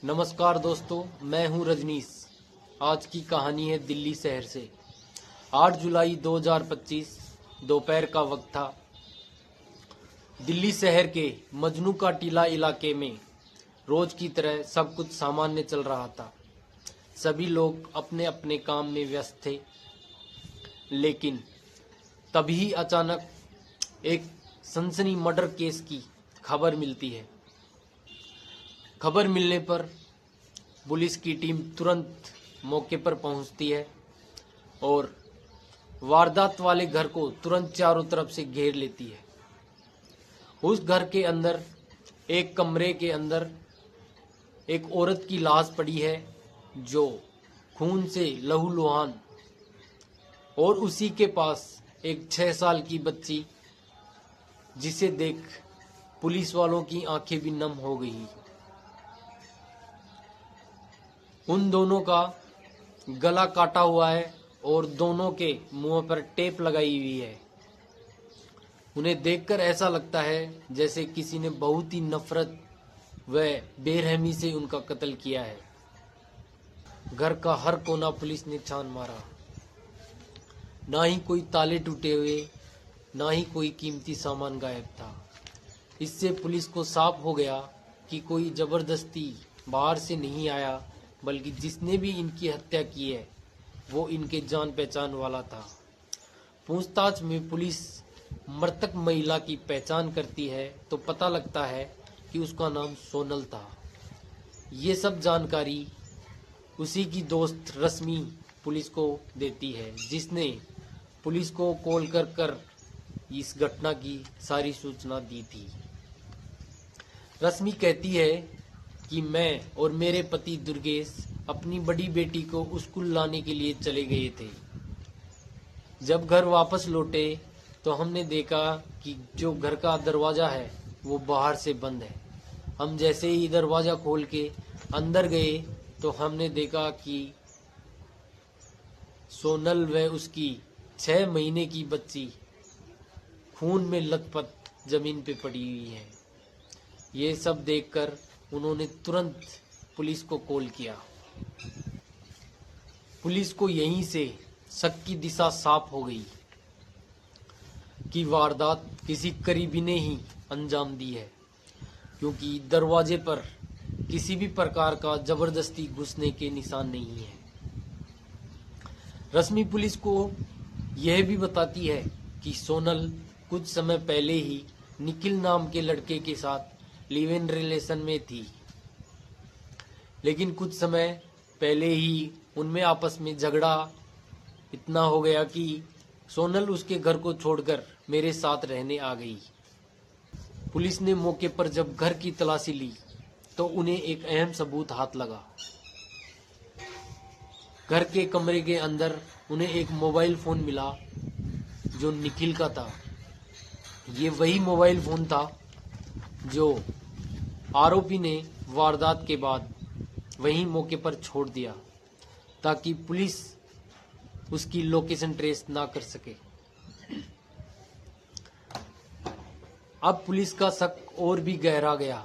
नमस्कार दोस्तों, मैं हूं रजनीश। आज की कहानी है दिल्ली शहर से। 8 जुलाई 2025 दोपहर का वक्त था। दिल्ली शहर के मजनू का टीला इलाके में रोज की तरह सब कुछ सामान्य चल रहा था। सभी लोग अपने अपने काम में व्यस्त थे। लेकिन तभी अचानक एक सनसनी मर्डर केस की खबर मिलती है। खबर मिलने पर पुलिस की टीम तुरंत मौके पर पहुंचती है और वारदात वाले घर को तुरंत चारों तरफ से घेर लेती है। उस घर के अंदर एक कमरे के अंदर एक औरत की लाश पड़ी है जो खून से लहूलुहान, और उसी के पास एक 6 साल की बच्ची जिसे देख पुलिस वालों की आंखें भी नम हो गई। उन दोनों का गला काटा हुआ है और दोनों के मुंह पर टेप लगाई हुई है। उन्हें देखकर ऐसा लगता है जैसे किसी ने बहुत ही नफरत व बेरहमी से उनका कत्ल किया है। घर का हर कोना पुलिस ने छान मारा। ना ही कोई ताले टूटे हुए, ना ही कोई कीमती सामान गायब था। इससे पुलिस को साफ हो गया कि कोई जबरदस्ती बाहर से नहीं आया, बल्कि जिसने भी इनकी हत्या की है वो इनके जान पहचान वाला था। पूछताछ में पुलिस मृतक महिला की पहचान करती है तो पता लगता है कि उसका नाम सोनल था। ये सब जानकारी उसी की दोस्त रश्मि पुलिस को देती है, जिसने पुलिस को कॉल कर इस घटना की सारी सूचना दी थी। रश्मि कहती है कि मैं और मेरे पति दुर्गेश अपनी बड़ी बेटी को स्कूल लाने के लिए चले गए थे। जब घर वापस लौटे तो हमने देखा कि जो घर का दरवाजा है वो बाहर से बंद है। हम जैसे ही दरवाजा खोल के अंदर गए तो हमने देखा कि सोनल व उसकी 6 महीने की बच्ची खून में लथपथ जमीन पे पड़ी हुई है। ये सब देखकर उन्होंने तुरंत पुलिस को कॉल किया। पुलिस को यहीं से शक की दिशा साफ हो गई कि वारदात किसी करीबी ने ही अंजाम दी है, क्योंकि दरवाजे पर किसी भी प्रकार का जबरदस्ती घुसने के निशान नहीं है। रश्मि पुलिस को यह भी बताती है कि सोनल कुछ समय पहले ही निखिल नाम के लड़के के साथ लिव इन रिलेशन में थी, लेकिन कुछ समय पहले ही उनमें आपस में झगड़ा इतना हो गया कि सोनल उसके घर को छोड़कर मेरे साथ रहने आ गई। पुलिस ने मौके पर जब घर की तलाशी ली तो उन्हें एक अहम सबूत हाथ लगा। घर के कमरे के अंदर उन्हें एक मोबाइल फोन मिला जो निखिल का था। ये वही मोबाइल फोन था जो आरोपी ने वारदात के बाद वहीं मौके पर छोड़ दिया ताकि पुलिस उसकी लोकेशन ट्रेस ना कर सके। अब पुलिस का शक और भी गहरा गया।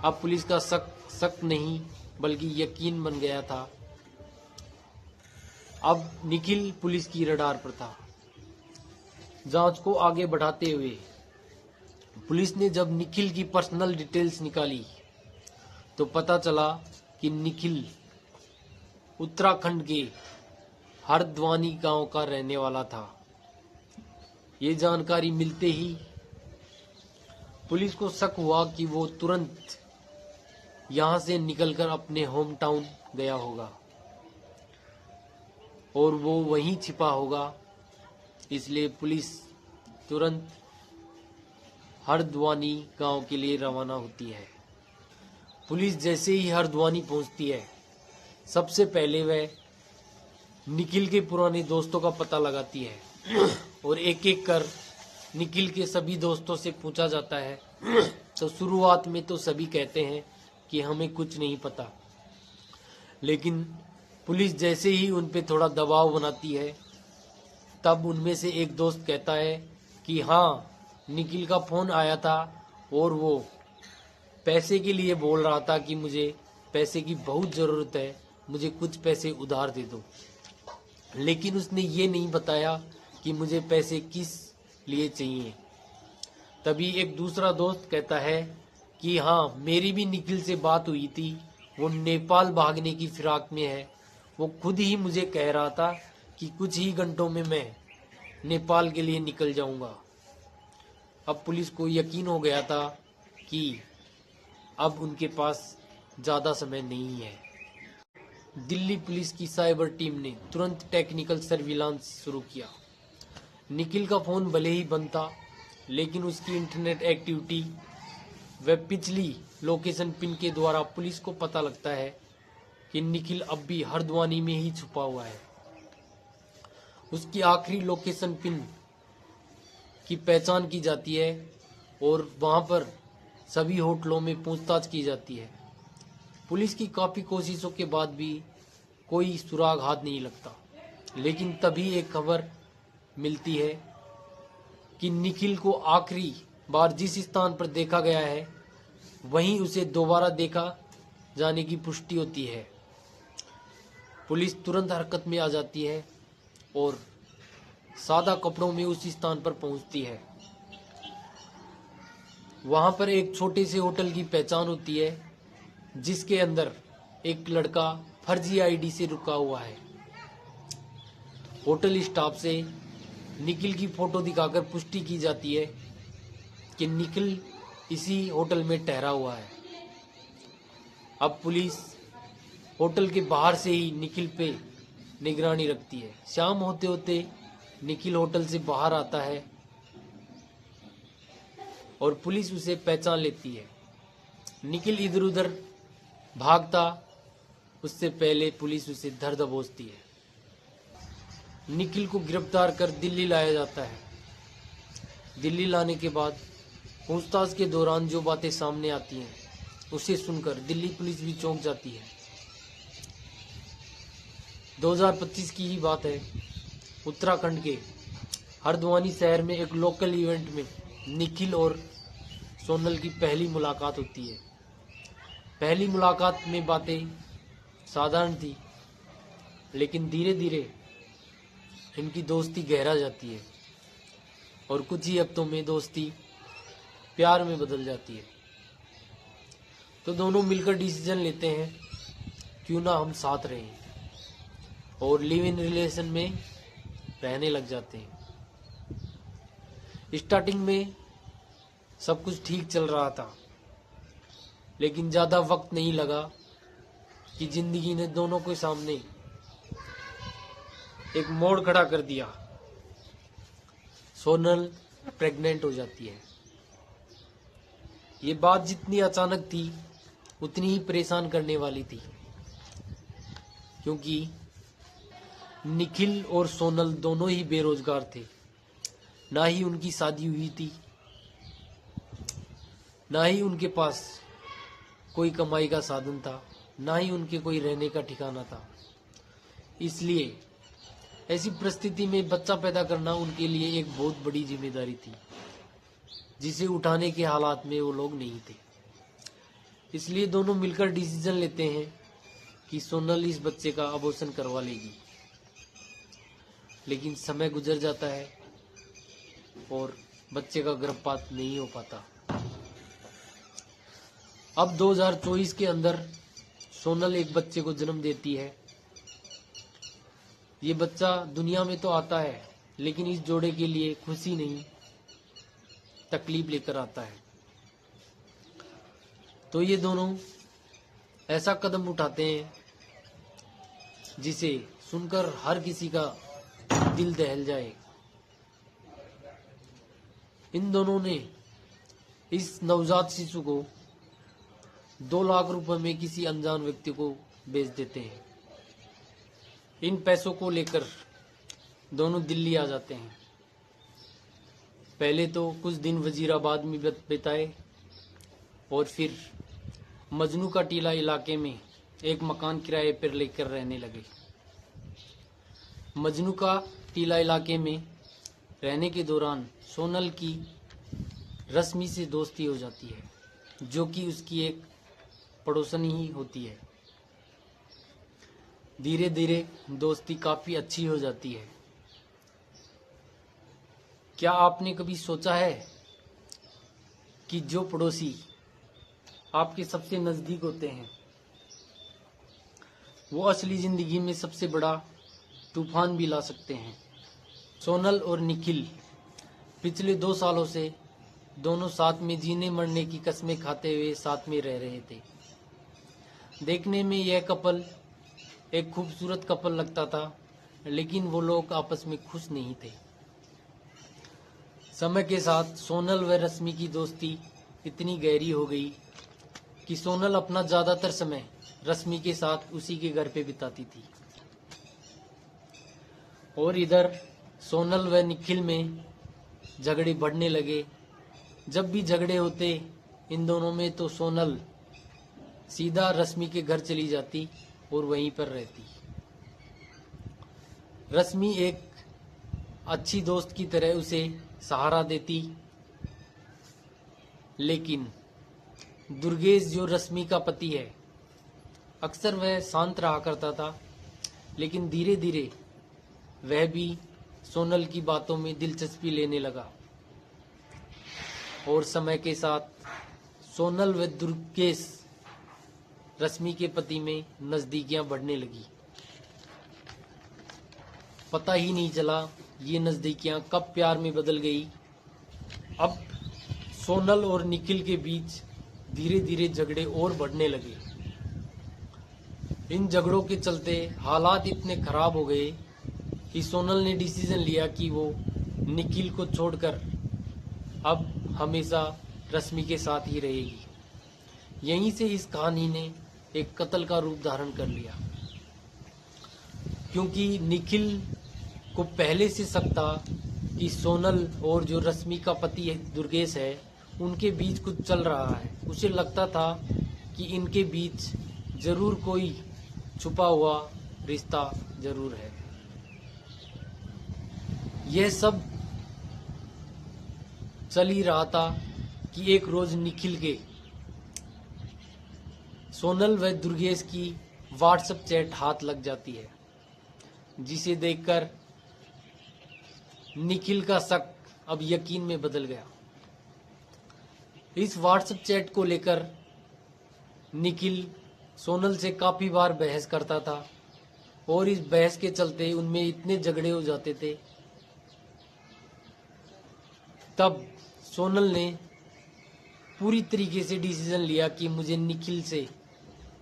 अब पुलिस का शक नहीं बल्कि यकीन बन गया था। अब निखिल पुलिस की रडार पर था। जांच को आगे बढ़ाते हुए पुलिस ने जब निखिल की पर्सनल डिटेल्स निकाली तो पता चला कि निखिल उत्तराखंड के हरद्वानी गांव का रहने वाला था। ये जानकारी मिलते ही पुलिस को शक हुआ कि वो तुरंत यहां से निकलकर अपने होम टाउन गया होगा और वो वहीं छिपा होगा। इसलिए पुलिस तुरंत हरद्वानी गांव के लिए रवाना होती है। पुलिस जैसे ही हरद्वानी पहुंचती है, सबसे पहले वह निखिल के पुराने दोस्तों का पता लगाती है और एक एक कर निखिल के सभी दोस्तों से पूछा जाता है। तो शुरुआत में तो सभी कहते हैं कि हमें कुछ नहीं पता, लेकिन पुलिस जैसे ही उन पे थोड़ा दबाव बनाती है तब उनमें से एक दोस्त कहता है कि हाँ, निखिल का फोन आया था और वो पैसे के लिए बोल रहा था कि मुझे पैसे की बहुत ज़रूरत है, मुझे कुछ पैसे उधार दे दो। लेकिन उसने ये नहीं बताया कि मुझे पैसे किस लिए चाहिए। तभी एक दूसरा दोस्त कहता है कि हाँ, मेरी भी निखिल से बात हुई थी, वो नेपाल भागने की फिराक में है। वो खुद ही मुझे कह रहा था कि कुछ ही घंटों में मैं नेपाल के लिए निकल जाऊंगा। अब पुलिस को यकीन हो गया था कि अब उनके पास ज़्यादा समय नहीं है। दिल्ली पुलिस की साइबर टीम ने तुरंत टेक्निकल सर्विलांस शुरू किया। निखिल का फ़ोन भले ही बंद था, लेकिन उसकी इंटरनेट एक्टिविटी व पिछली लोकेशन पिन के द्वारा पुलिस को पता लगता है कि निखिल अब भी हरद्वानी में ही छुपा हुआ है। उसकी आखिरी लोकेशन पिन की पहचान की जाती है और वहां पर सभी होटलों में पूछताछ की जाती है। पुलिस की काफ़ी कोशिशों के बाद भी कोई सुराग हाथ नहीं लगता। लेकिन तभी एक खबर मिलती है कि निखिल को आखिरी बार जिस स्थान पर देखा गया है वहीं उसे दोबारा देखा जाने की पुष्टि होती है। पुलिस तुरंत हरकत में आ जाती है और सादा कपड़ों में उस स्थान पर पहुंचती है। वहां पर एक छोटे से होटल की पहचान होती है, जिसके अंदर एक लड़का फर्जी आईडी से रुका हुआ है। होटल स्टाफ से निखिल की फोटो दिखाकर पुष्टि की जाती है कि निखिल इसी होटल में ठहरा हुआ है। अब पुलिस होटल के बाहर से ही निखिल पे निगरानी रखती है। शाम होते होते निखिल होटल से बाहर आता है और पुलिस उसे पहचान लेती है। निखिल इधर उधर भागता, उससे पहले पुलिस उसे धर दबोचती है। निखिल को गिरफ्तार कर दिल्ली लाया जाता है। दिल्ली लाने के बाद पूछताछ के दौरान जो बातें सामने आती हैं उसे सुनकर दिल्ली पुलिस भी चौंक जाती है। 2025 की ही बात है। उत्तराखंड के हरद्वानी शहर में एक लोकल इवेंट में निखिल और सोनल की पहली मुलाकात होती है। पहली मुलाकात में बातें साधारण थी, लेकिन धीरे धीरे इनकी दोस्ती गहरा जाती है और कुछ ही हफ्तों में दोस्ती प्यार में बदल जाती है। तो दोनों मिलकर डिसीजन लेते हैं क्यों ना हम साथ रहें और लिव इन रिलेशन में रहने लग जाते हैं। स्टार्टिंग में सब कुछ ठीक चल रहा था, लेकिन ज़्यादा वक्त नहीं लगा कि जिंदगी ने दोनों के सामने एक मोड़ खड़ा कर दिया। सोनल प्रेग्नेंट हो जाती है। ये बात जितनी अचानक थी उतनी ही परेशान करने वाली थी, क्योंकि निखिल और सोनल दोनों ही बेरोजगार थे। ना ही उनकी शादी हुई थी, ना ही उनके पास कोई कमाई का साधन था, ना ही उनके कोई रहने का ठिकाना था। इसलिए ऐसी परिस्थिति में बच्चा पैदा करना उनके लिए एक बहुत बड़ी जिम्मेदारी थी, जिसे उठाने के हालात में वो लोग नहीं थे। इसलिए दोनों मिलकर डिसीजन लेते हैं कि सोनल इस बच्चे का अबॉर्शन करवा लेगी। लेकिन समय गुजर जाता है और बच्चे का गर्भपात नहीं हो पाता। अब 2024 के अंदर सोनल एक बच्चे को जन्म देती है। ये बच्चा दुनिया में तो आता है, लेकिन इस जोड़े के लिए खुशी नहीं, तकलीफ लेकर आता है। तो ये दोनों ऐसा कदम उठाते हैं जिसे सुनकर हर किसी का दिल दहल जाए। इन दोनों ने इस नवजात शिशु को 2 लाख रुपए में किसी अनजान व्यक्ति को बेच देते हैं। इन पैसों को लेकर दोनों दिल्ली आ जाते हैं। पहले तो कुछ दिन वजीराबाद में बिताए और फिर मजनू का टीला इलाके में एक मकान किराए पर लेकर रहने लगे। मजनू का टीला इलाके में रहने के दौरान सोनल की रश्मि से दोस्ती हो जाती है जो कि उसकी एक पड़ोसन ही होती है। धीरे धीरे दोस्ती काफ़ी अच्छी हो जाती है। क्या आपने कभी सोचा है कि जो पड़ोसी आपके सबसे नज़दीक होते हैं वो असली ज़िंदगी में सबसे बड़ा तूफान भी ला सकते हैं। सोनल और निखिल पिछले 2 सालों से दोनों साथ में जीने मरने की कस्में खाते हुए साथ में रह रहे थे। देखने में यह कपल एक खूबसूरत कपल लगता था, लेकिन वो लोग आपस में खुश नहीं थे। समय के साथ सोनल व रश्मि की दोस्ती इतनी गहरी हो गई कि सोनल अपना ज़्यादातर समय रश्मि के साथ उसी के घर पे बिताती थी, और इधर सोनल व निखिल में झगड़े बढ़ने लगे। जब भी झगड़े होते इन दोनों में तो सोनल सीधा रश्मि के घर चली जाती और वहीं पर रहती। रश्मि एक अच्छी दोस्त की तरह उसे सहारा देती, लेकिन दुर्गेश जो रश्मि का पति है अक्सर वह शांत रहा करता था, लेकिन धीरे धीरे वह भी सोनल की बातों में दिलचस्पी लेने लगा और समय के साथ सोनल व दुर्गेश रश्मि के पति में नज़दीकियां बढ़ने लगी। पता ही नहीं चला ये नज़दीकियां कब प्यार में बदल गई। अब सोनल और निखिल के बीच धीरे धीरे झगड़े और बढ़ने लगे। इन झगड़ों के चलते हालात इतने खराब हो गए कि सोनल ने डिसीजन लिया कि वो निखिल को छोड़कर अब हमेशा रश्मि के साथ ही रहेगी। यहीं से इस कहानी ने एक कत्ल का रूप धारण कर लिया, क्योंकि निखिल को पहले से शक था कि सोनल और जो रश्मि का पति है दुर्गेश है उनके बीच कुछ चल रहा है। उसे लगता था कि इनके बीच जरूर कोई छुपा हुआ रिश्ता जरूर है। यह सब चल ही रहा था कि एक रोज निखिल के सोनल व दुर्गेश की व्हाट्सएप चैट हाथ लग जाती है, जिसे देखकर निखिल का शक अब यकीन में बदल गया। इस व्हाट्सएप चैट को लेकर निखिल सोनल से काफी बार बहस करता था और इस बहस के चलते उनमें इतने झगड़े हो जाते थे। तब सोनल ने पूरी तरीके से डिसीजन लिया कि मुझे निखिल से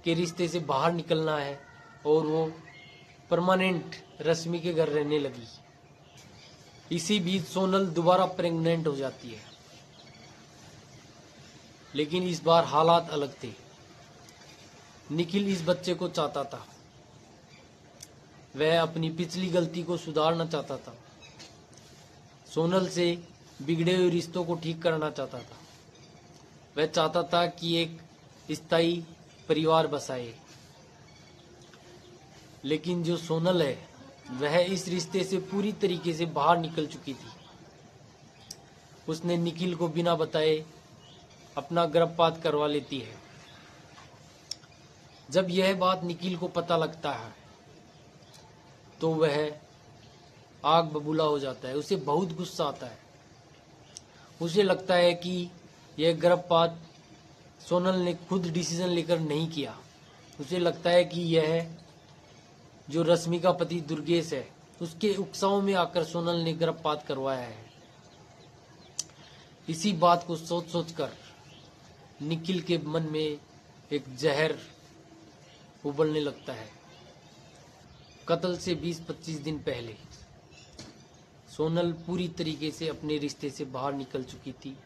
के रिश्ते से बाहर निकलना है और वो परमानेंट रश्मि के घर रहने लगी। इसी बीच सोनल दोबारा प्रेग्नेंट हो जाती है, लेकिन इस बार हालात अलग थे। निखिल इस बच्चे को चाहता था, वह अपनी पिछली गलती को सुधारना चाहता था, सोनल से बिगड़े हुए रिश्तों को ठीक करना चाहता था। वह चाहता था कि एक स्थायी परिवार बसाए, लेकिन जो सोनल है वह इस रिश्ते से पूरी तरीके से बाहर निकल चुकी थी। उसने निखिल को बिना बताए अपना गर्भपात करवा लेती है। जब यह बात निखिल को पता लगता है तो वह आग बबूला हो जाता है। उसे बहुत गुस्सा आता है। उसे लगता है कि यह गर्भपात सोनल ने खुद डिसीजन लेकर नहीं किया। उसे लगता है कि यह जो रश्मि का पति दुर्गेश है उसके उकसाव में आकर सोनल ने गर्भपात करवाया है। इसी बात को सोच सोच कर निखिल के मन में एक जहर उबलने लगता है। कत्ल से 20-25 दिन पहले सोनल पूरी तरीके से अपने रिश्ते से बाहर निकल चुकी थी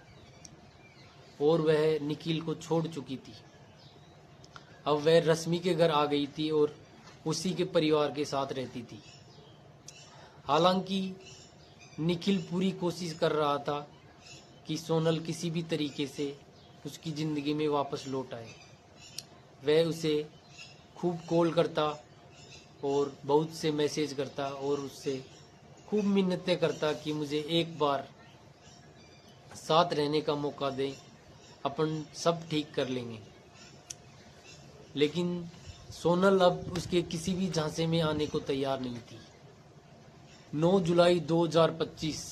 और वह निखिल को छोड़ चुकी थी। अब वह रश्मि के घर आ गई थी और उसी के परिवार के साथ रहती थी। हालांकि निखिल पूरी कोशिश कर रहा था कि सोनल किसी भी तरीके से उसकी ज़िंदगी में वापस लौट आए। वह उसे खूब कॉल करता और बहुत से मैसेज करता और उससे खूब मिन्नतें करता कि मुझे एक बार साथ रहने का मौका दें, अपन सब ठीक कर लेंगे। लेकिन सोनल अब उसके किसी भी झांसे में आने को तैयार नहीं थी। 9 जुलाई 2025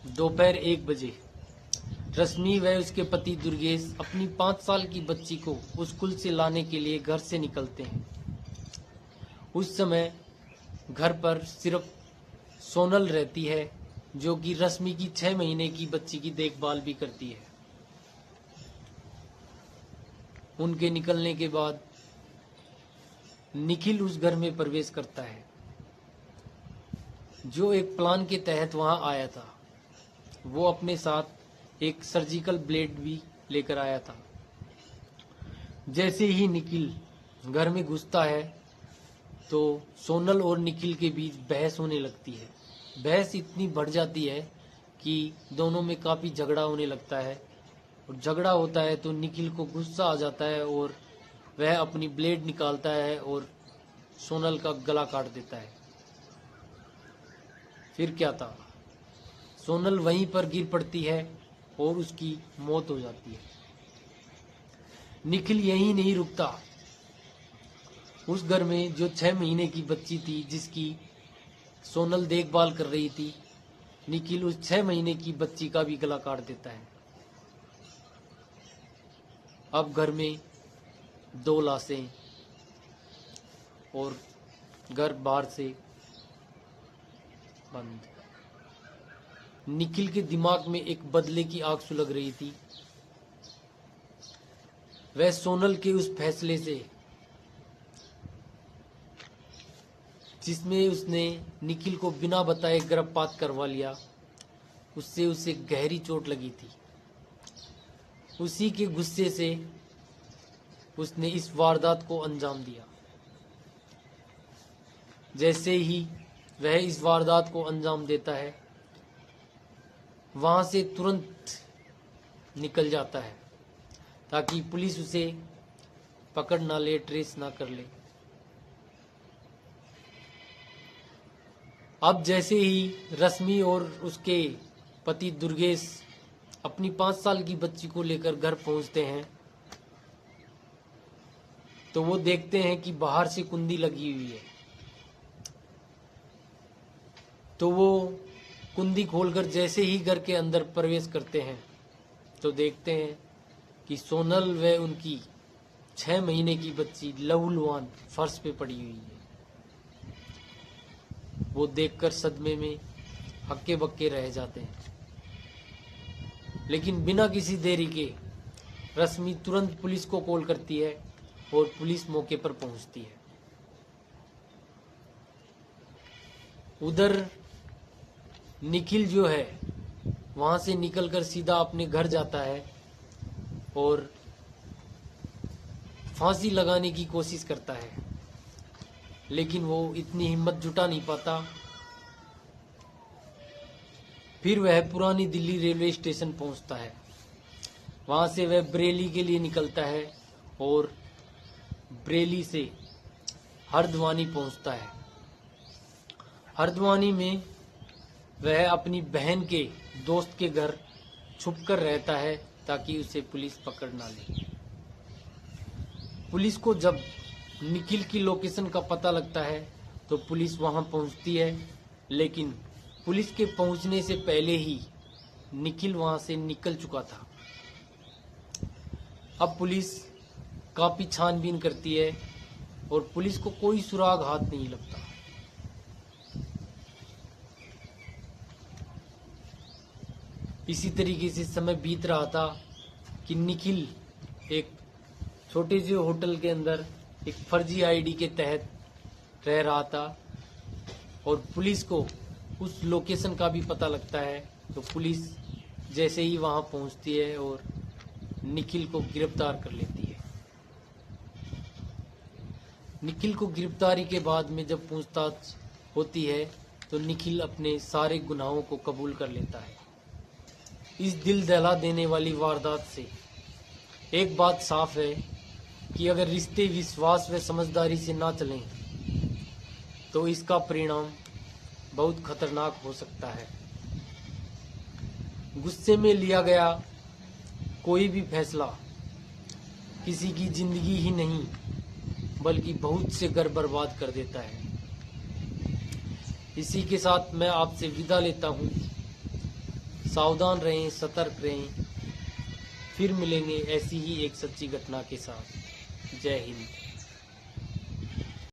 दोपहर 1 बजे रश्मि व उसके पति दुर्गेश अपनी 5 साल की बच्ची को स्कूल से लाने के लिए घर से निकलते हैं। उस समय घर पर सिर्फ सोनल रहती है, जो कि रश्मि की 6 महीने की बच्ची की देखभाल भी करती है। उनके निकलने के बाद निखिल उस घर में प्रवेश करता है, जो एक प्लान के तहत वहां आया था। वो अपने साथ एक सर्जिकल ब्लेड भी लेकर आया था। जैसे ही निखिल घर में घुसता है तो सोनल और निखिल के बीच बहस होने लगती है। बहस इतनी बढ़ जाती है कि दोनों में काफी झगड़ा होने लगता है, और झगड़ा होता है तो निखिल को गुस्सा आ जाता है और वह अपनी ब्लेड निकालता है और सोनल का गला काट देता है। फिर क्या था, सोनल वहीं पर गिर पड़ती है और उसकी मौत हो जाती है। निखिल यहीं नहीं रुकता। उस घर में जो 6 महीने की बच्ची थी जिसकी सोनल देखभाल कर रही थी, निखिल उस 6 महीने की बच्ची का भी गला काट देता है। अब घर में 2 लाशें और घर बाहर से बंद। निखिल के दिमाग में एक बदले की आग सुलग रही थी। वह सोनल के उस फैसले से, जिसमें उसने निखिल को बिना बताए गर्भपात करवा लिया, उससे उसे गहरी चोट लगी थी। उसी के गुस्से से उसने इस वारदात को अंजाम दिया। जैसे ही वह इस वारदात को अंजाम देता है, वहां से तुरंत निकल जाता है ताकि पुलिस उसे पकड़ ना ले, ट्रेस ना कर ले। अब जैसे ही रश्मि और उसके पति दुर्गेश अपनी 5 साल की बच्ची को लेकर घर पहुंचते हैं, तो वो देखते हैं कि बाहर से कुंडी लगी हुई है। तो वो कुंडी खोलकर जैसे ही घर के अंदर प्रवेश करते हैं तो देखते हैं कि सोनल व उनकी 6 महीने की बच्ची लहूलुहान फर्श पे पड़ी हुई है। वो देखकर सदमे में हक्के बक्के रह जाते हैं। लेकिन बिना किसी देरी के रश्मि तुरंत पुलिस को कॉल करती है और पुलिस मौके पर पहुंचती है। उधर निखिल जो है वहां से निकलकर सीधा अपने घर जाता है और फांसी लगाने की कोशिश करता है, लेकिन वो इतनी हिम्मत जुटा नहीं पाता। फिर वह पुरानी दिल्ली रेलवे स्टेशन पहुंचता है। वहां से वह बरेली के लिए निकलता है और बरेली से हरद्वानी पहुंचता है। हरद्वानी में वह अपनी बहन के दोस्त के घर छुपकर रहता है ताकि उसे पुलिस पकड़ ना ले। पुलिस को जब निखिल की लोकेशन का पता लगता है तो पुलिस वहां पहुंचती है, लेकिन पुलिस के पहुंचने से पहले ही निखिल वहां से निकल चुका था। अब पुलिस काफी छानबीन करती है और पुलिस को कोई सुराग हाथ नहीं लगता। इसी तरीके से समय बीत रहा था कि निखिल एक छोटे से होटल के अंदर एक फर्जी आईडी के तहत रह रहा था और पुलिस को उस लोकेशन का भी पता लगता है। तो पुलिस जैसे ही वहां पहुंचती है और निखिल को गिरफ्तार कर लेती है। निखिल को गिरफ्तारी के बाद में जब पूछताछ होती है तो निखिल अपने सारे गुनाहों को कबूल कर लेता है। इस दिल दहला देने वाली वारदात से एक बात साफ है कि अगर रिश्ते विश्वास व समझदारी से ना चलें तो इसका परिणाम बहुत खतरनाक हो सकता है। गुस्से में लिया गया कोई भी फैसला किसी की जिंदगी ही नहीं बल्कि बहुत से घर बर्बाद कर देता है। इसी के साथ मैं आपसे विदा लेता हूँ। सावधान रहें, सतर्क रहें। फिर मिलेंगे ऐसी ही एक सच्ची घटना के साथ। जय हिंद।